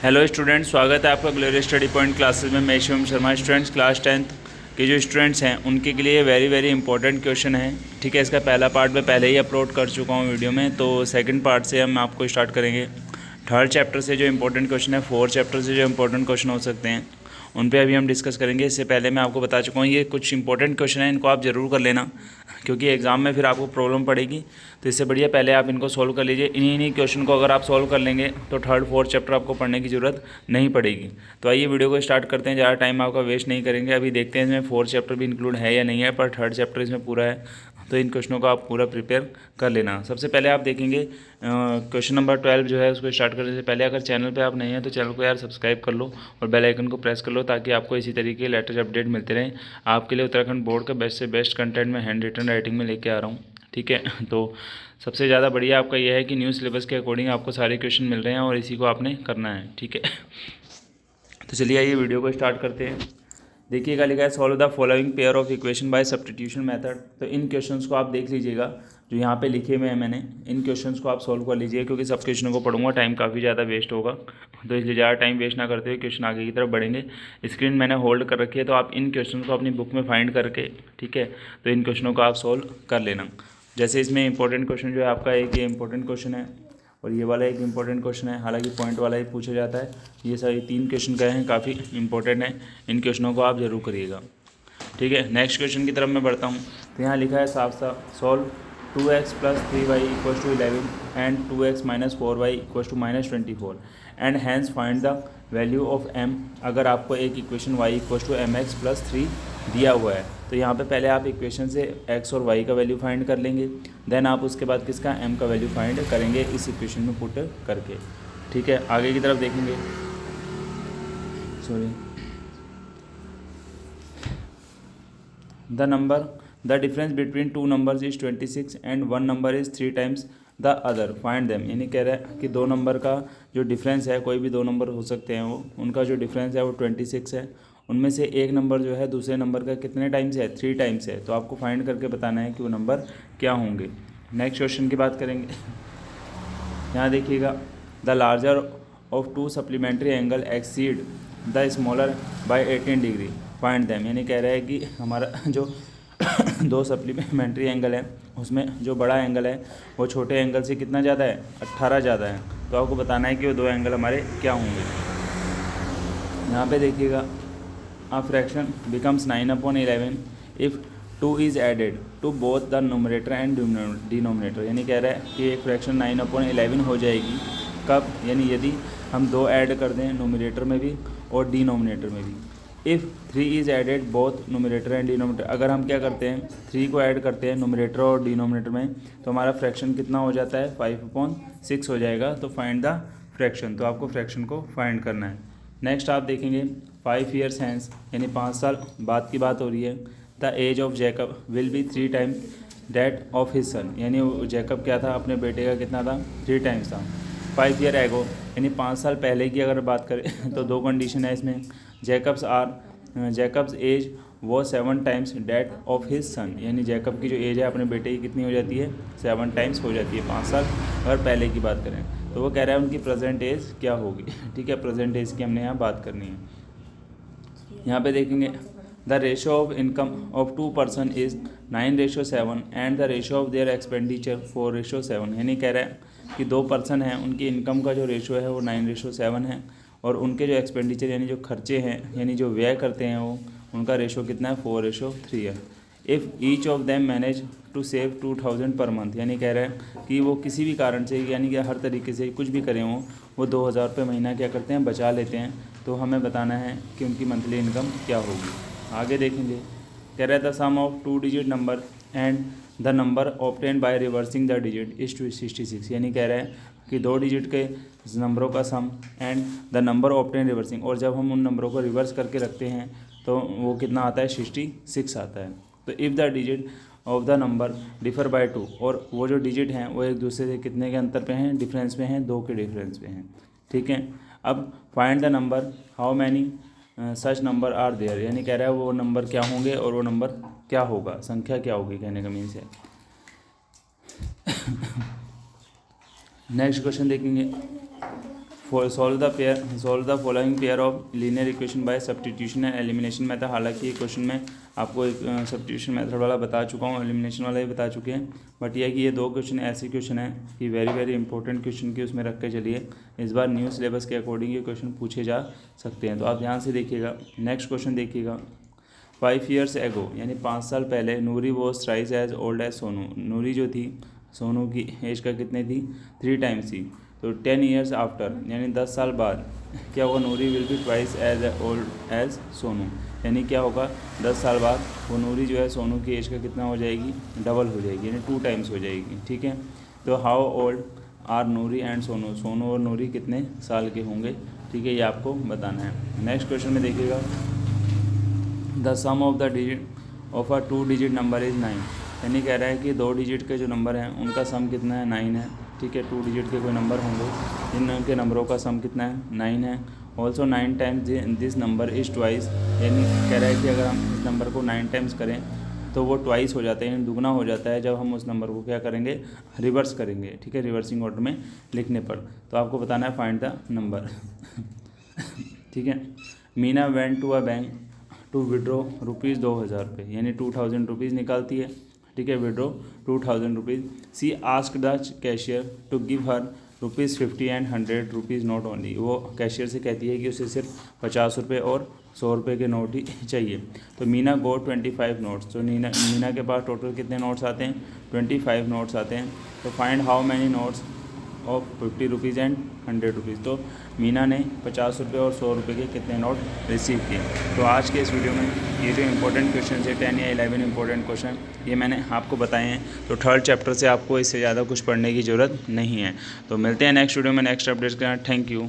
Hello students, स्वागत है आपका ग्लोरियस स्टडी पॉइंट क्लासेस में। मैं Shivam Sharma. Students, class 10th के जो स्टूडेंट्स हैं उनके लिए वेरी इंपॉर्टेंट क्वेश्चन है। ठीक है, इसका पहला पार्ट मैं पहले ही अपलोड कर चुका हूँ वीडियो में, तो सेकंड पार्ट से हम आपको स्टार्ट करेंगे। थर्ड चैप्टर से जो इंपॉर्टेंट क्वेश्चन है, फोर्थ चैप्टर से जो इंपॉर्टेंट क्वेश्चन हो सकते हैं, उन पे अभी हम डिस्कस करेंगे। इससे पहले मैं आपको बता चुका हूँ ये कुछ इंपॉर्टेंट क्वेश्चन है, इनको आप ज़रूर कर लेना, क्योंकि एग्ज़ाम में फिर आपको प्रॉब्लम पड़ेगी। तो इससे बढ़िया पहले आप इनको सॉल्व कर लीजिए। इन्हीं क्वेश्चन को अगर आप सॉल्व कर लेंगे तो थर्ड फोर्थ चैप्टर आपको पढ़ने की ज़रूरत नहीं पड़ेगी। तो आइए वीडियो को स्टार्ट करते हैं, ज़्यादा टाइम आपका वेस्ट नहीं करेंगे। अभी देखते हैं इसमें फोर्थ चैप्टर भी इंक्लूड है या नहीं है, पर थर्ड चैप्टर इसमें पूरा है, तो इन क्वेश्चनों को आप पूरा प्रिपेयर कर लेना। सबसे पहले आप देखेंगे क्वेश्चन नंबर 12 जो है उसको स्टार्ट करने से पहले अगर चैनल पे आप नहीं हैं तो चैनल को यार सब्सक्राइब कर लो और बेल आइकन को प्रेस कर लो, ताकि आपको इसी तरीके के लेटेस्ट अपडेट मिलते रहें। आपके लिए उत्तराखंड बोर्ड का बेस्ट से बेस्ट कंटेंट मैं हैंड रिटन राइटिंग में लेके आ रहा हूँ। ठीक है, तो सबसे ज़्यादा बढ़िया आपका यह है कि न्यू सिलेबस के अकॉर्डिंग आपको सारे क्वेश्चन मिल रहे हैं और इसी को आपने करना है। ठीक है, तो चलिए आइए वीडियो को स्टार्ट करते हैं। देखिएगा, लिखा है solve the following pair of equation by substitution method. तो इन क्वेश्चंस को आप देख लीजिएगा, जो यहाँ पे लिखे हुए हैं मैंने, इन क्वेश्चंस को आप सॉल्व कर लीजिए, क्योंकि सब क्वेश्चनों को पढ़ूंगा टाइम काफ़ी ज़्यादा वेस्ट होगा, तो इसलिए ज़्यादा टाइम वेस्ट ना करते हुए क्वेश्चन आगे की तरफ बढ़ेंगे। स्क्रीन मैंने होल्ड कर रखी है, तो आप इन क्वेश्चन को अपनी बुक में फाइंड करके, ठीक है, तो इन क्वेश्चनों को आप सॉल्व कर लेना। जैसे इसमें इंपॉर्टेंट क्वेश्चन जो है आपका, एक ये इंपॉर्टेंट क्वेश्चन है और ये वाला एक इंपॉर्टेंट क्वेश्चन है, हालांकि पॉइंट वाला ही पूछा जाता है। ये सारे 3 क्वेश्चन कहे हैं, काफ़ी इंपॉर्टेंट है, इन क्वेश्चनों को आप जरूर करिएगा। ठीक है, नेक्स्ट क्वेश्चन की तरफ मैं बढ़ता हूँ। तो यहाँ लिखा है साफ साफ, solve 2x + 3y = 11 and 2x - 4y = -24 and hence find the value of m। अगर आपको एक इक्वेशन y = mx + 3 दिया हुआ है, तो यहाँ पे पहले आप इक्वेशन से x और y का वैल्यू फाइंड कर लेंगे, देन आप उसके बाद किसका m का वैल्यू फाइंड करेंगे इस इक्वेशन में पुट करके। ठीक है, आगे की तरफ देखेंगे। Sorry, the difference between 2 numbers is 26 and 1 number is 3 times the other, find them. यानी कह रहा है कि 2 नंबर का जो डिफरेंस है, कोई भी 2 नंबर हो सकते हैं वो, उनका जो डिफरेंस है वो 26 है, उनमें से एक नंबर जो है दूसरे नंबर का कितने टाइम्स है, 3 टाइम्स है। तो आपको फाइंड करके बताना है कि वो नंबर क्या होंगे। नेक्स्ट क्वेश्चन की बात करेंगे। यहाँ देखिएगा, the larger of 2 supplementary angle exceed the smaller by 18 degree, find them. यानी कह रहा है कि हमारा जो 2 सप्लीमेंट्री एंगल है, उसमें जो बड़ा एंगल है वो छोटे एंगल से कितना ज़्यादा है, 18 ज़्यादा है। तो आपको बताना है कि वो 2 एंगल हमारे क्या होंगे। यहाँ पे देखिएगा, a fraction becomes 9/11 if 2 is added to both the numerator and denominator। यानी कह रहा है कि एक फ्रैक्शन 9/11 हो जाएगी कब, यानी यदि हम 2 ऐड कर दें नोमिनेटर में भी और डिनोमिनेटर में भी। If 3 is added both numerator and denominator, अगर हम क्या करते हैं 3 को ऐड करते हैं नोमिनेटर और डिनोमिनेटर में, तो हमारा फ्रैक्शन कितना हो जाता है, 5/6 हो जाएगा। तो फाइंड द फ्रैक्शन, तो आपको फ्रैक्शन को फाइंड करना है। नेक्स्ट आप देखेंगे, 5 ईयर्स हैंस, यानी 5 साल बाद की बात हो रही है। The age of Jacob will be 3 times that of his son, यानी जैकब क्या था, अपने बेटे का कितना था, 3 टाइम्स था। 5 ईयर एगो, यानी 5 साल पहले की अगर बात करें तो 2 कंडीशन है इसमें। जैकब्स एज वो 7 times date of his son, यानी जैकब की जो एज है अपने बेटे की कितनी हो जाती है, 7 टाइम्स हो जाती है 5 साल अगर पहले की बात करें। तो वो कह रहा है उनकी प्रेजेंट एज क्या होगी। ठीक है, प्रेजेंट एज की हमने यहाँ बात करनी है। यहाँ पे देखेंगे, the ratio of income of 2 person is 9:7 and the ratio of their expenditure 4:7। यानी कह रहा है कि 2 पर्सन हैं, उनकी इनकम का जो रेशो है वो 9:7 है, और उनके जो एक्सपेंडिचर यानी जो खर्चे हैं, यानी जो व्यय करते हैं वो, उनका रेशो कितना है, 4:3 है। If each of them manage to save 2000 per month, यानी कह रहा है कि वो किसी भी कारण से, यानी कि हर तरीके से कुछ भी करें वो 2000 रुपये महीना क्या करते हैं, बचा लेते हैं। तो हमें बताना है कि उनकी मंथली इनकम क्या होगी। आगे देखेंगे, कह रहा है the sum of 2 digit number and the number obtain by reversing the digit is 66। यानी कह रहा है कि 2 डिजिट के नंबरों का sum and the number obtain reversing, और जब हम उन नंबरों को रिवर्स करके रखते हैं तो वो कितना आता है, 66 आता है। तो if the digit of the number differ by 2, और वो जो डिजिट हैं वो एक दूसरे से कितने के अंतर पे हैं, डिफरेंस पे हैं, 2 के डिफरेंस पे हैं। ठीक है, अब find the number how many such number are there, यानी कह रहा है वो नंबर क्या होंगे और वो नंबर क्या होगा, संख्या क्या होगी, कहने का मीन्स है। नेक्स्ट क्वेश्चन देखेंगे, solve the following pair of linear equation by substitution and elimination method. हालांकि ये क्वेश्चन में आपको एक सब्स्टिट्यूशन मेथड वाला बता चुका हूँ, एलिमिनेशन वाला भी बता चुके हैं, बट यह कि ये दो क्वेश्चन ऐसे क्वेश्चन हैं कि वेरी वेरी इंपॉर्टेंट क्वेश्चन की उसमें रख के चलिए। इस बार न्यू सिलेबस के अकॉर्डिंग ये क्वेश्चन पूछे जा सकते हैं, तो आप ध्यान से देखिएगा। नेक्स्ट क्वेश्चन देखिएगा। 5 years एगो यानी 5 साल पहले Noori was thrice as old as Sonu. Noori जो थी सोनू की एज का कितने थी, 3 times थी। तो 10 years आफ्टर यानी 10 साल बाद क्या होगा, Noori will be twice as old as Sonu. यानी क्या होगा, 10 साल बाद वो नूरी जो है सोनू की एज का कितना हो जाएगी, डबल हो जाएगी, यानी 2 times हो जाएगी। ठीक है, तो how old are Noori and Sonu, Sonu और नूरी कितने साल के होंगे। ठीक है, ये आपको बताना है। नेक्स्ट क्वेश्चन में देखिएगा। The sum of the digit of a 2 digit number is 9। यानी कह रहा है कि 2 digit के जो नंबर हैं उनका सम कितना है, 9 है। ठीक है, 2 digit के कोई नंबर होंगे, इन के नंबरों का सम कितना है, 9 है। Also 9 times this number is twice. यानी कह रहा है कि अगर हम इस नंबर को 9 times करें तो वो ट्वाइस हो जाता है, यानी दुगना हो जाता है जब हम उस नंबर को क्या करेंगे, रिवर्स करेंगे। ठीक है, रिवर्सिंग ऑर्डर में लिखने पर। तो आपको बताना है फाइंड द नंबर। ठीक है, Meena went to a bank to withdraw rupees 2000 रुपये, यानी 2000 रुपीज़ निकालती है। ठीक है, withdraw 2000 rupees. She asked the cashier to give her ₹50 and 100 rupees note only. वो कैशियर से कहती है कि उसे सिर्फ 50 रुपये और 100 रुपये के नोट ही चाहिए। तो मीना गो 25 नोट्स। तो मीना के पास टोटल कितने नोट्स आते हैं, 25 नोट्स आते हैं। तो find how many notes of 50 rupees and 100 rupees. तो मीना ने 50 रुपये और 100 रुपये के कितने नोट रिसीव किए। तो आज के इस वीडियो में ये जो इंपॉर्टेंट क्वेश्चन है 10 या 11 इंपॉर्टेंट क्वेश्चन ये मैंने आपको बताए हैं। तो 3rd चैप्टर से आपको इससे ज़्यादा कुछ पढ़ने की ज़रूरत नहीं है। तो मिलते हैं नेक्स्ट वीडियो में नेक्स्ट अपडेट्स के साथ। Thank you.